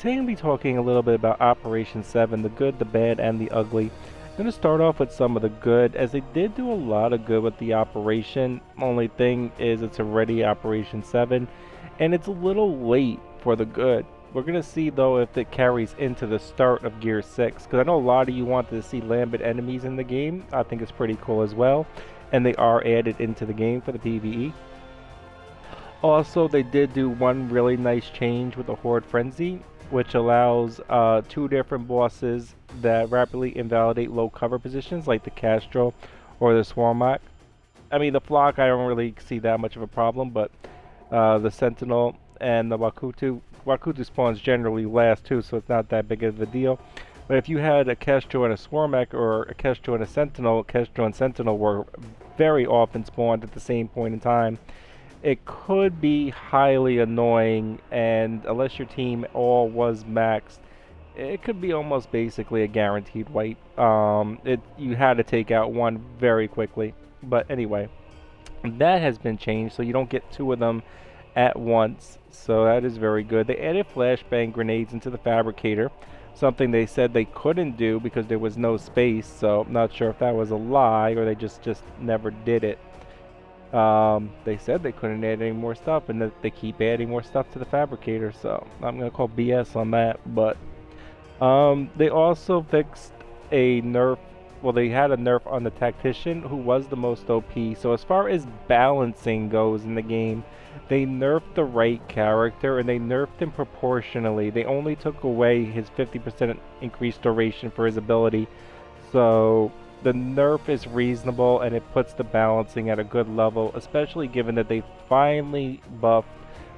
Today I'm going to be talking a little bit about Operation 7, the good, the bad, and the ugly. I'm going to start off with some of the good, as they did do a lot of good with the operation. Only thing is it's already Operation 7, and it's a little late for the good. We're going to see, though, if it carries into the start of Gear 6, because I know a lot of you wanted to see lambent enemies in the game. I think it's pretty cool as well, and they are added into the game for the PvE. Also, they did do one really nice change with the Horde Frenzy, which allows two different bosses that rapidly invalidate low cover positions, like the Castro or the Swarmok. I mean, the Flock, I don't really see that much of a problem, but the Sentinel and the Wakutu spawns generally last too, so it's not that big of a deal. But if you had a Castro and a Swarmok, or a Castro and a Sentinel, Castro and Sentinel were very often spawned at the same point in time. It could be highly annoying, and unless your team all was maxed, it could be almost basically a guaranteed wipe. You had to take out one very quickly. But anyway, that has been changed, so you don't get two of them at once. So that is very good. They added flashbang grenades into the fabricator, something they said they couldn't do because there was no space. So I'm not sure if that was a lie or they just never did it. They said they couldn't add any more stuff, and that they keep adding more stuff to the fabricator, so I'm gonna call BS on that. But they also fixed a nerf. Well, they had a nerf on the tactician, who was the most OP. So as far as balancing goes in the game, they nerfed the right character, and they nerfed him proportionally. They only took away his 50% increased duration for his ability, so the nerf is reasonable, and it puts the balancing at a good level, especially given that they finally buffed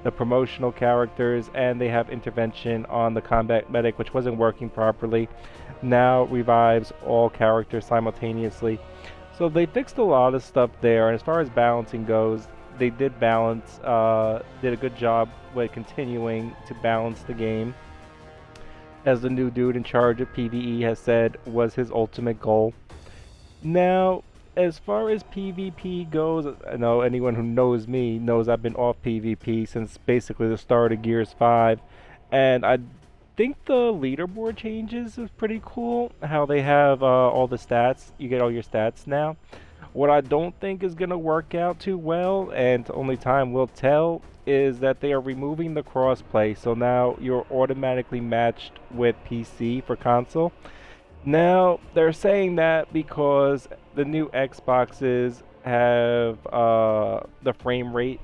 the promotional characters, and they have intervention on the combat medic, which wasn't working properly. Now revives all characters simultaneously. So they fixed a lot of stuff there, and as far as balancing goes, they did balance, did a good job with continuing to balance the game, as the new dude in charge of PvE has said was his ultimate goal. Now, as far as PvP goes, I know anyone who knows me knows I've been off PvP since basically the start of Gears 5, and I think the leaderboard changes is pretty cool, how they have all the stats. You get all your stats now. What I don't think is going to work out too well, and only time will tell, is that they are removing the crossplay, so now you're automatically matched with PC for console. Now, they're saying that because the new Xboxes have the frame rate.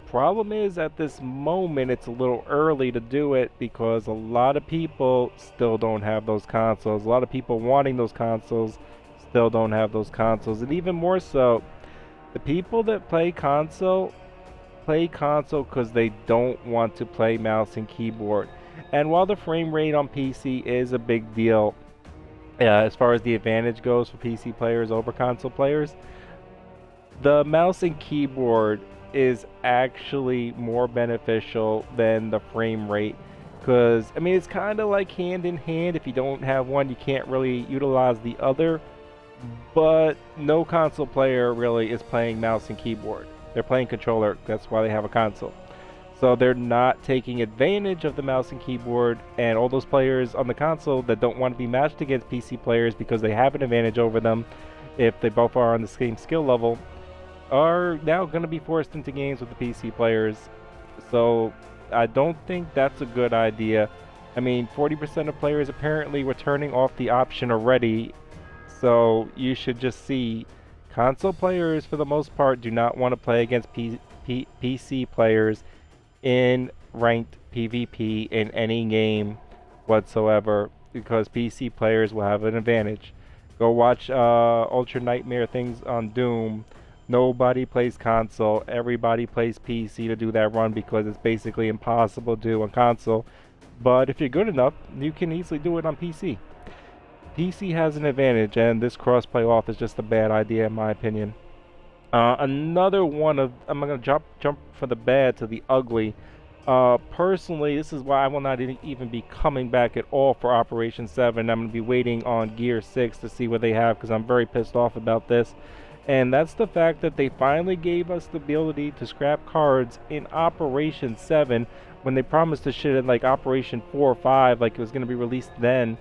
Problem is, at this moment, it's a little early to do it because a lot of people still don't have those consoles. A lot of people wanting those consoles still don't have those consoles. And even more so, the people that play console because they don't want to play mouse and keyboard. And while the frame rate on PC is a big deal, as far as the advantage goes for PC players over console players, the mouse and keyboard is actually more beneficial than the frame rate. Because, I mean, it's kind of like hand in hand. If you don't have one, you can't really utilize the other. But no console player really is playing mouse and keyboard. They're playing controller. That's why they have a console. So they're not taking advantage of the mouse and keyboard, and all those players on the console that don't want to be matched against PC players because they have an advantage over them if they both are on the same skill level, are now going to be forced into games with the PC players. So I don't think that's a good idea. I mean, 40% of players apparently were turning off the option already, so you should just see console players, for the most part, do not want to play against PC players in ranked PvP in any game whatsoever, because PC players will have an advantage. Go watch Ultra Nightmare things on Doom. Nobody plays console, everybody plays PC to do that run because it's basically impossible to do on console. But if you're good enough, you can easily do it on PC. PC has an advantage, and this crossplay off is just a bad idea in my opinion. Another one of, I'm going to jump from the bad to the ugly. Personally, this is why I will not even be coming back at all for Operation 7. I'm going to be waiting on Gear 6 to see what they have, because I'm very pissed off about this. And that's the fact that they finally gave us the ability to scrap cards in Operation 7 when they promised this shit in like Operation 4 or 5, like it was gonna be released then.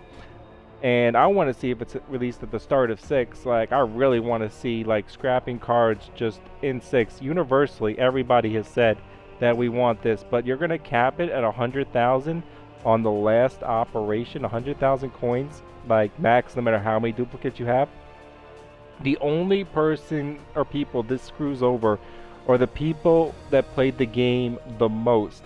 And I want to see if it's released at the start of 6. Like, I really want to see, like, scrapping cards just in 6. Universally, everybody has said that we want this, but you're going to cap it at 100,000 on the last operation, 100,000 coins, like, max, no matter how many duplicates you have. The only person or people this screws over are the people that played the game the most.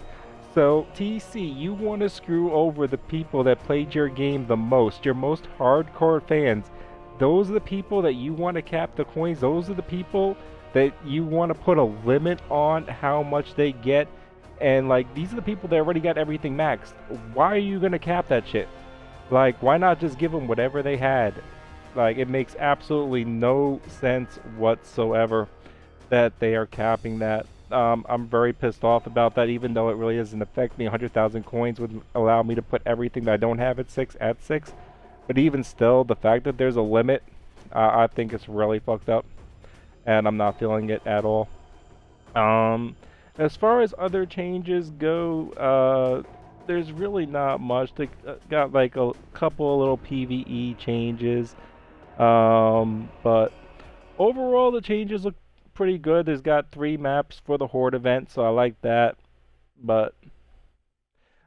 So, TC, you want to screw over the people that played your game the most, your most hardcore fans. Those are the people that you want to cap the coins. Those are the people that you want to put a limit on how much they get. And, like, these are the people that already got everything maxed. Why are you going to cap that shit? Like, why not just give them whatever they had? Like, it makes absolutely no sense whatsoever that they are capping that. I'm very pissed off about that, even though it really doesn't affect me. 100,000 coins would allow me to put everything that I don't have at 6 at 6. But even still, the fact that there's a limit, I think it's really fucked up. And I'm not feeling it at all. As far as other changes go, there's really not much. They got like a couple of little PvE changes. But overall, the changes look pretty good. There's got 3 maps for the Horde event, so I like that. But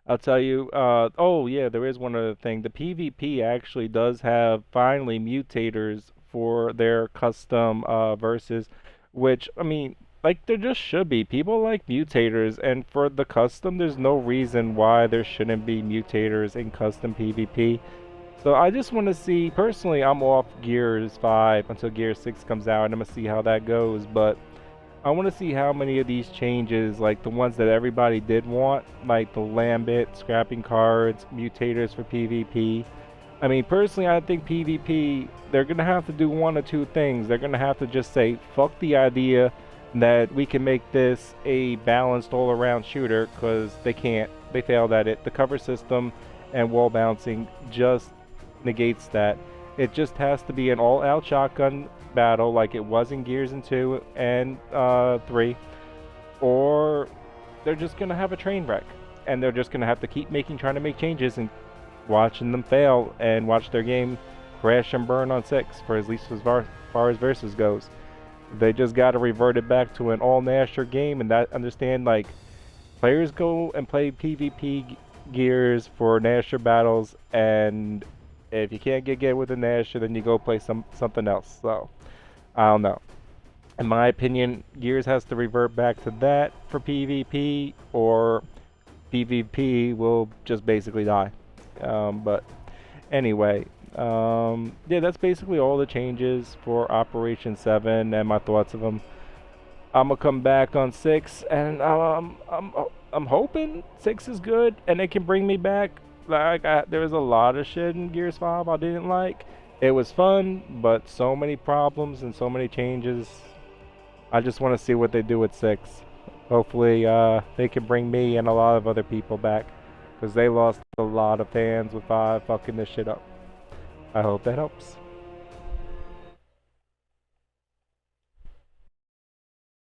I'll tell you, oh yeah, there is one other thing. The PvP actually does have finally mutators for their custom verses, which, I mean, like there just should be. People like mutators, and for the custom, there's no reason why there shouldn't be mutators in custom PvP. So I just want to see, personally, I'm off Gears 5 until Gears 6 comes out, and I'm going to see how that goes, but I want to see how many of these changes, like the ones that everybody did want, like the Lambit, scrapping cards, mutators for PvP. I mean, personally, I think PvP, they're going to have to do one or two things. They're going to have to just say, fuck the idea that we can make this a balanced all-around shooter, because they can't. They failed at it. The cover system and wall bouncing just negates that. It just has to be an all-out shotgun battle like it was in Gears 2 and 3, or they're just gonna have a train wreck, and they're just gonna have to keep trying to make changes and watching them fail and watch their game crash and burn on 6 for at least as far as versus goes. They just gotta revert it back to an all-Nasher game, and that understand, like, players go and play PvP Gears for Nasher battles, and if you can't get with a Nasher, then you go play something else. So, I don't know. In my opinion, Gears has to revert back to that for PvP, or PvP will just basically die. But anyway, yeah, that's basically all the changes for Operation 7 and my thoughts of them. I'm gonna come back on 6, and I'm hoping 6 is good and it can bring me back. Like, there was a lot of shit in Gears 5 I didn't like. It was fun, but so many problems and so many changes. I just want to see what they do with 6. Hopefully, they can bring me and a lot of other people back, because they lost a lot of fans with 5 fucking this shit up. I hope that helps.